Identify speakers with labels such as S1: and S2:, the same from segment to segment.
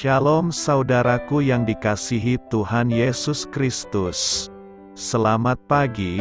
S1: Shalom saudaraku yang dikasihi Tuhan Yesus Kristus. Selamat pagi,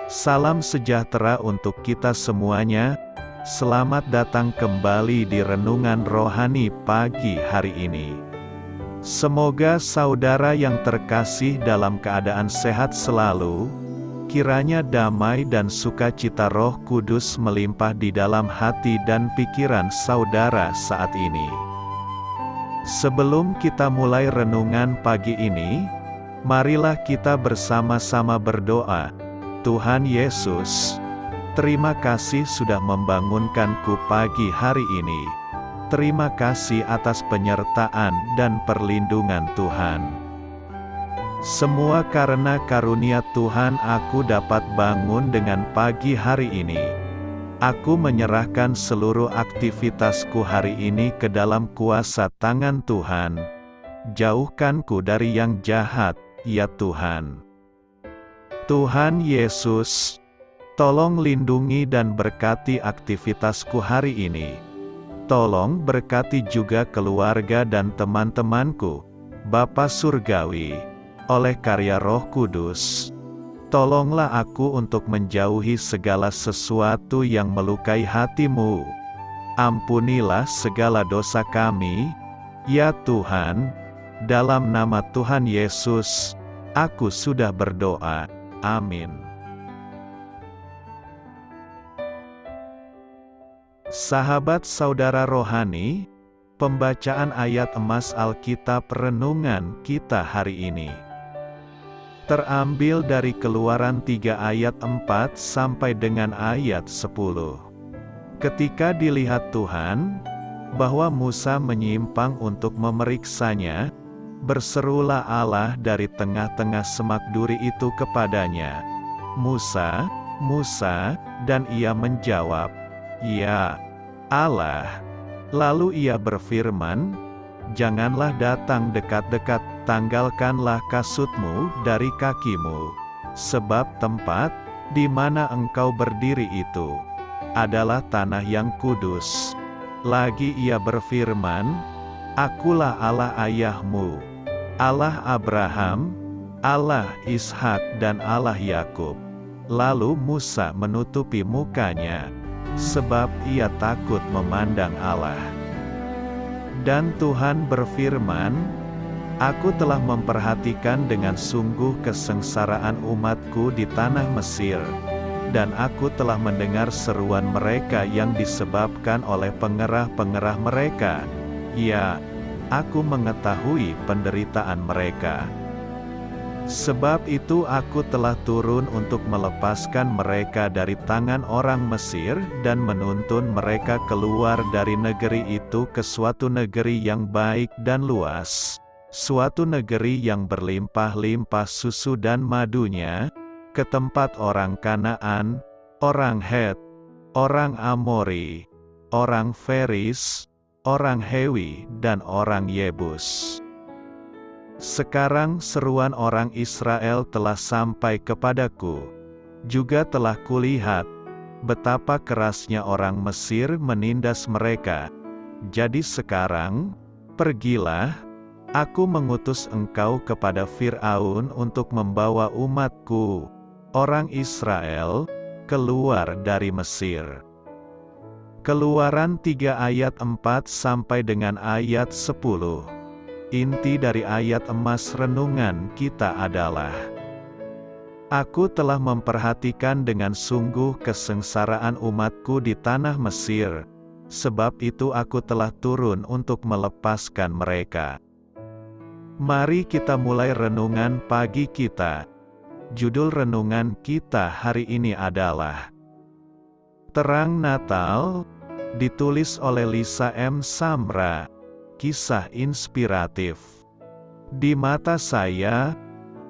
S1: salam sejahtera untuk kita semuanya. Selamat datang kembali di Renungan Rohani pagi hari ini. Semoga saudara yang terkasih dalam keadaan sehat selalu. Kiranya damai dan sukacita Roh Kudus melimpah di dalam hati dan pikiran saudara saat ini. Sebelum kita mulai renungan pagi ini, marilah kita bersama-sama berdoa. Tuhan Yesus, terima kasih sudah membangunkanku pagi hari ini. Terima kasih atas penyertaan dan perlindungan Tuhan. Semua karena karunia Tuhan aku dapat bangun dengan pagi hari ini. Aku menyerahkan seluruh aktivitasku hari ini ke dalam kuasa tangan Tuhan. Jauhkanku dari yang jahat, ya Tuhan. Tuhan Yesus, tolong lindungi dan berkati aktivitasku hari ini. Tolong berkati juga keluarga dan teman-temanku, Bapa Surgawi, oleh karya Roh Kudus. Tolonglah aku untuk menjauhi segala sesuatu yang melukai hati-Mu. Ampunilah segala dosa kami, ya Tuhan. Dalam nama Tuhan Yesus, aku sudah berdoa. Amin. Sahabat saudara rohani, pembacaan ayat emas Alkitab renungan kita hari ini terambil dari Keluaran 3 ayat 4 sampai dengan ayat 10. Ketika dilihat Tuhan, bahwa Musa menyimpang untuk memeriksanya, berserulah Allah dari tengah-tengah semak duri itu kepadanya, "Musa, Musa," dan ia menjawab, "Ya, Allah." Lalu ia berfirman, "Janganlah datang dekat-dekat, tanggalkanlah kasutmu dari kakimu, sebab tempat di mana engkau berdiri itu adalah tanah yang kudus." Lagi ia berfirman, "Akulah Allah ayahmu, Allah Abraham, Allah Ishak dan Allah Yakub." Lalu Musa menutupi mukanya, sebab ia takut memandang Allah. Dan Tuhan berfirman, "Aku telah memperhatikan dengan sungguh kesengsaraan umatku di tanah Mesir, dan aku telah mendengar seruan mereka yang disebabkan oleh pengerah-pengerah mereka. Ya, aku mengetahui penderitaan mereka. Sebab itu aku telah turun untuk melepaskan mereka dari tangan orang Mesir dan menuntun mereka keluar dari negeri itu ke suatu negeri yang baik dan luas, suatu negeri yang berlimpah-limpah susu dan madunya, ke tempat orang Kanaan, orang Het, orang Amori, orang Feris, orang Hewi dan orang Yebus." Sekarang seruan orang Israel telah sampai kepadaku. Juga telah kulihat betapa kerasnya orang Mesir menindas mereka. Jadi sekarang, pergilah, aku mengutus engkau kepada Fir'aun untuk membawa umatku, orang Israel, keluar dari Mesir. Keluaran 3 ayat 4 sampai dengan ayat 10. Inti dari ayat emas renungan kita adalah, "Aku telah memperhatikan dengan sungguh kesengsaraan umatku di tanah Mesir, sebab itu aku telah turun untuk melepaskan mereka." Mari kita mulai renungan pagi kita. Judul renungan kita hari ini adalah Terang Natal, ditulis oleh Lisa M. Samra. Kisah inspiratif. Di mata saya,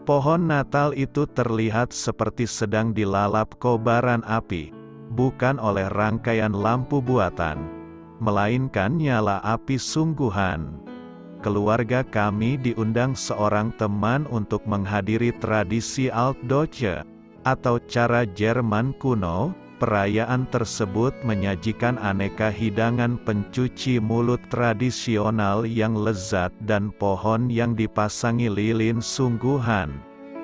S1: pohon Natal itu terlihat seperti sedang dilalap kobaran api, bukan oleh rangkaian lampu buatan, melainkan nyala api sungguhan. Keluarga kami diundang seorang teman untuk menghadiri tradisi Altdeutsche, atau cara Jerman kuno, Perayaan tersebut menyajikan aneka hidangan pencuci mulut tradisional yang lezat dan pohon yang dipasangi lilin sungguhan.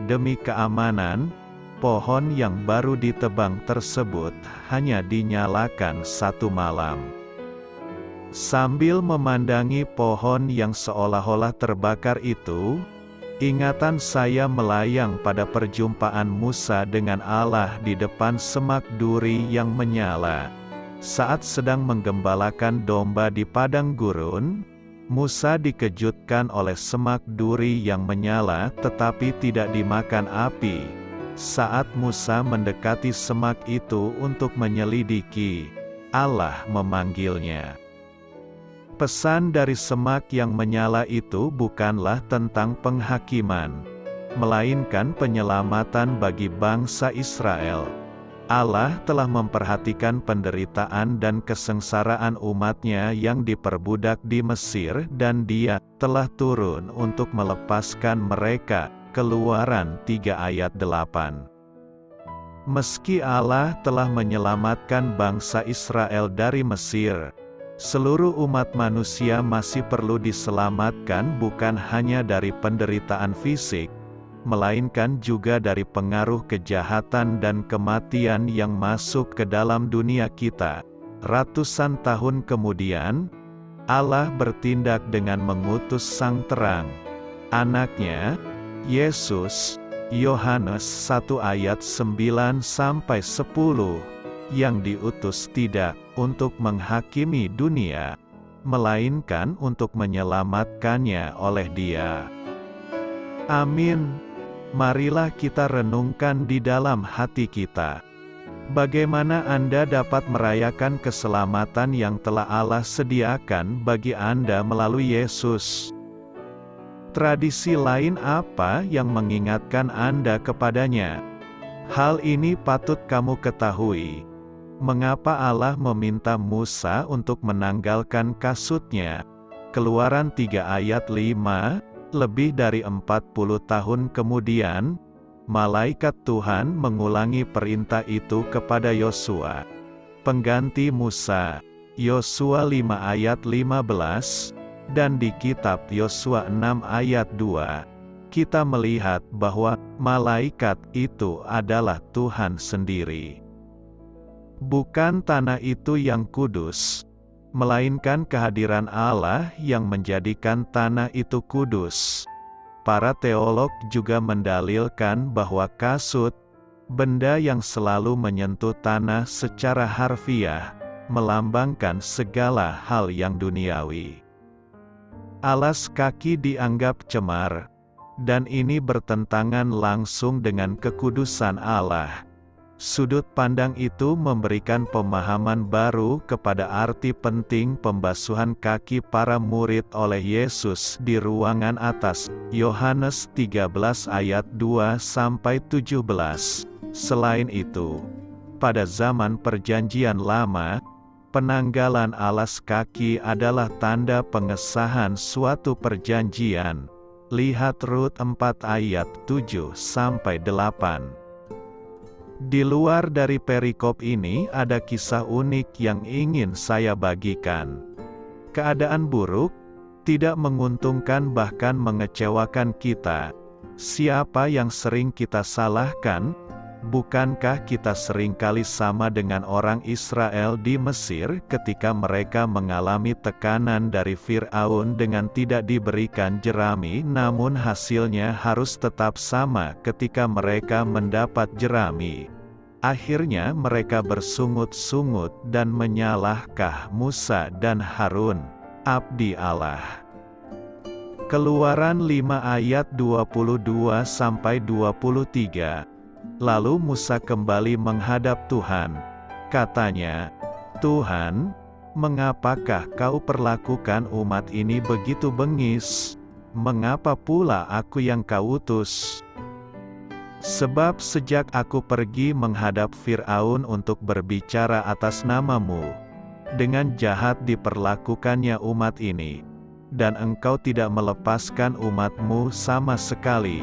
S1: Demi keamanan, pohon yang baru ditebang tersebut hanya dinyalakan satu malam. Sambil memandangi pohon yang seolah-olah terbakar itu, ingatan saya melayang pada perjumpaan Musa dengan Allah di depan semak duri yang menyala. Saat sedang menggembalakan domba di padang gurun, Musa dikejutkan oleh semak duri yang menyala tetapi tidak dimakan api. Saat Musa mendekati semak itu untuk menyelidiki, Allah memanggilnya. Pesan dari semak yang menyala itu bukanlah tentang penghakiman, melainkan penyelamatan bagi bangsa Israel. Allah telah memperhatikan penderitaan dan kesengsaraan umatnya yang diperbudak di Mesir dan Dia telah turun untuk melepaskan mereka. Keluaran 3 ayat 8. Meski Allah telah menyelamatkan bangsa Israel dari Mesir, seluruh umat manusia masih perlu diselamatkan bukan hanya dari penderitaan fisik, melainkan juga dari pengaruh kejahatan dan kematian yang masuk ke dalam dunia kita. Ratusan tahun kemudian, Allah bertindak dengan mengutus Sang Terang, Anaknya, Yesus, Yohanes 1 ayat 9-10, yang diutus tidak untuk menghakimi dunia, melainkan untuk menyelamatkannya oleh Dia. Amin. Marilah kita renungkan di dalam hati kita. Bagaimana Anda dapat merayakan keselamatan yang telah Allah sediakan bagi Anda melalui Yesus? Tradisi lain apa yang mengingatkan Anda kepadanya? Hal ini patut kamu ketahui. Mengapa Allah meminta Musa untuk menanggalkan kasutnya? Keluaran 3 ayat 5, lebih dari 40 tahun kemudian, malaikat Tuhan mengulangi perintah itu kepada Yosua, pengganti Musa. Yosua 5 ayat 15, dan di kitab Yosua 6 ayat 2, kita melihat bahwa malaikat itu adalah Tuhan sendiri. Bukan tanah itu yang kudus, melainkan kehadiran Allah yang menjadikan tanah itu kudus. Para teolog juga mendalilkan bahwa kasut, benda yang selalu menyentuh tanah secara harfiah, melambangkan segala hal yang duniawi. Alas kaki dianggap cemar, dan ini bertentangan langsung dengan kekudusan Allah. Sudut pandang itu memberikan pemahaman baru kepada arti penting pembasuhan kaki para murid oleh Yesus di ruangan atas, Yohanes 13 ayat 2-17. Selain itu, pada zaman Perjanjian Lama, penanggalan alas kaki adalah tanda pengesahan suatu perjanjian. Lihat Rut 4 ayat 7-8. Di luar dari perikop ini ada kisah unik yang ingin saya bagikan. Keadaan buruk, tidak menguntungkan bahkan mengecewakan kita. Siapa yang sering kita salahkan? Bukankah kita seringkali sama dengan orang Israel di Mesir ketika mereka mengalami tekanan dari Fir'aun dengan tidak diberikan jerami namun hasilnya harus tetap sama ketika mereka mendapat jerami? Akhirnya mereka bersungut-sungut dan menyalahkan Musa dan Harun, abdi Allah. Keluaran 5 ayat 22-23. Lalu Musa kembali menghadap Tuhan. Katanya, Tuhan, mengapakah kau perlakukan umat ini begitu bengis? Mengapa pula aku yang kau utus? Sebab sejak aku pergi menghadap Fir'aun untuk berbicara atas namamu, dengan jahat diperlakukannya umat ini, dan engkau tidak melepaskan umatmu sama sekali.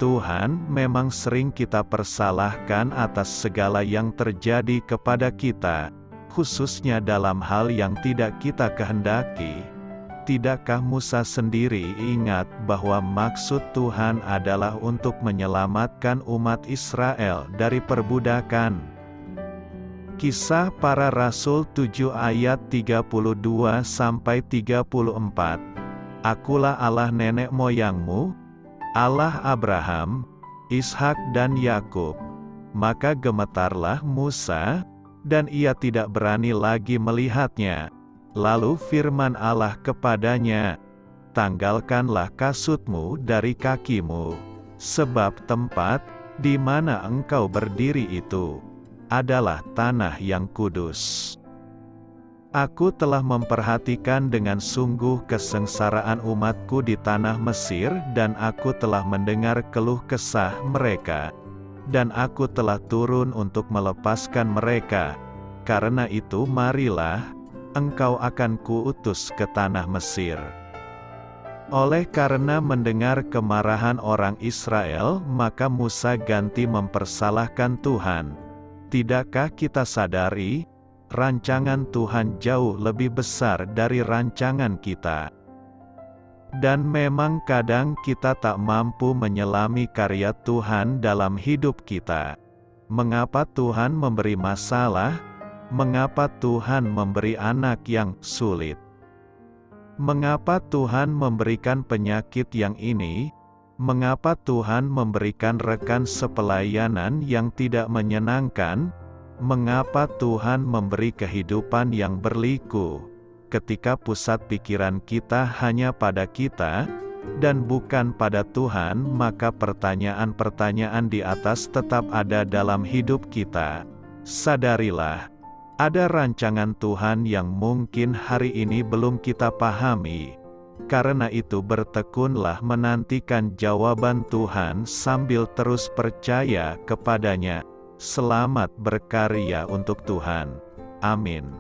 S1: Tuhan, memang sering kita persalahkan atas segala yang terjadi kepada kita, khususnya dalam hal yang tidak kita kehendaki. Tidakkah Musa sendiri ingat bahwa maksud Tuhan adalah untuk menyelamatkan umat Israel dari perbudakan? Kisah Para Rasul 7 ayat 32-34. Akulah Allah nenek moyangmu, Allah Abraham, Ishak dan Yakub. Maka gemetarlah Musa, dan ia tidak berani lagi melihatnya. Lalu firman Allah kepadanya, tanggalkanlah kasutmu dari kakimu, sebab tempat di mana engkau berdiri itu adalah tanah yang kudus. Aku telah memperhatikan dengan sungguh kesengsaraan umatku di tanah Mesir, dan aku telah mendengar keluh kesah mereka, dan aku telah turun untuk melepaskan mereka. Karena itu marilah, engkau akan kuutus ke tanah Mesir. Oleh karena mendengar kemarahan orang Israel, maka Musa ganti mempersalahkan Tuhan. Tidakkah kita sadari, rancangan Tuhan jauh lebih besar dari rancangan kita? Dan memang kadang kita tak mampu menyelami karya Tuhan dalam hidup kita. Mengapa Tuhan memberi masalah? Mengapa Tuhan memberi anak yang sulit? Mengapa Tuhan memberikan penyakit yang ini? Mengapa Tuhan memberikan rekan sepelayanan yang tidak menyenangkan? Mengapa Tuhan memberi kehidupan yang berliku? Ketika pusat pikiran kita hanya pada kita, dan bukan pada Tuhan, maka pertanyaan-pertanyaan di atas tetap ada dalam hidup kita. Sadarilah, ada rancangan Tuhan yang mungkin hari ini belum kita pahami. Karena itu bertekunlah menantikan jawaban Tuhan sambil terus percaya kepadanya. Selamat berkarya untuk Tuhan. Amin.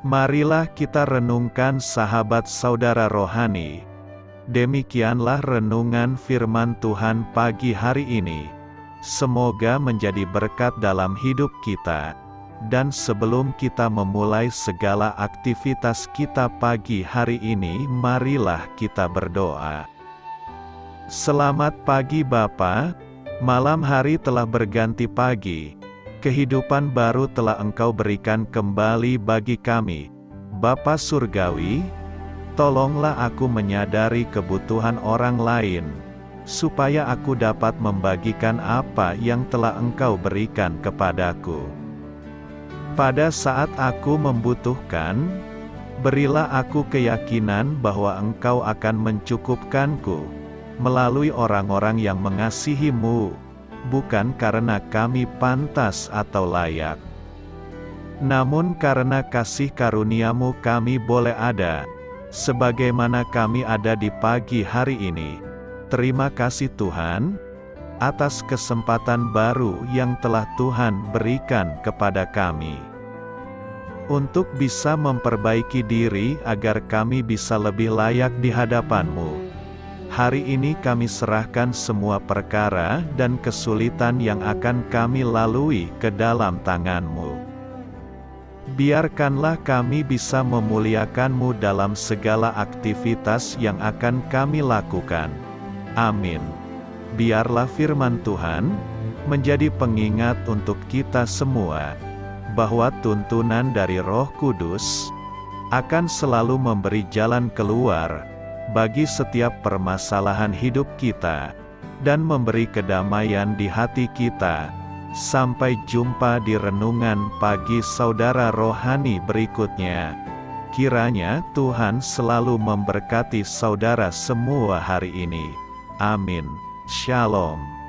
S1: Marilah kita renungkan sahabat saudara rohani. Demikianlah renungan firman Tuhan pagi hari ini. Semoga menjadi berkat dalam hidup kita. Dan sebelum kita memulai segala aktivitas kita pagi hari ini, marilah kita berdoa. Selamat pagi Bapa, malam hari telah berganti pagi. Kehidupan baru telah Engkau berikan kembali bagi kami. Bapa Surgawi, tolonglah aku menyadari kebutuhan orang lain, supaya aku dapat membagikan apa yang telah Engkau berikan kepadaku. Pada saat aku membutuhkan, berilah aku keyakinan bahwa Engkau akan mencukupkanku, melalui orang-orang yang mengasihi-Mu, bukan karena kami pantas atau layak, namun karena kasih karunia-Mu kami boleh ada, sebagaimana kami ada di pagi hari ini. Terima kasih Tuhan, atas kesempatan baru yang telah Tuhan berikan kepada kami, untuk bisa memperbaiki diri agar kami bisa lebih layak di hadapan-Mu. Hari ini kami serahkan semua perkara dan kesulitan yang akan kami lalui ke dalam tangan-Mu. Biarkanlah kami bisa memuliakan-Mu dalam segala aktivitas yang akan kami lakukan. Amin. Biarlah firman Tuhan menjadi pengingat untuk kita semua, bahwa tuntunan dari Roh Kudus akan selalu memberi jalan keluar bagi setiap permasalahan hidup kita, dan memberi kedamaian di hati kita. Sampai jumpa di renungan pagi saudara rohani berikutnya. Kiranya Tuhan selalu memberkati saudara semua hari ini. Amin. Shalom.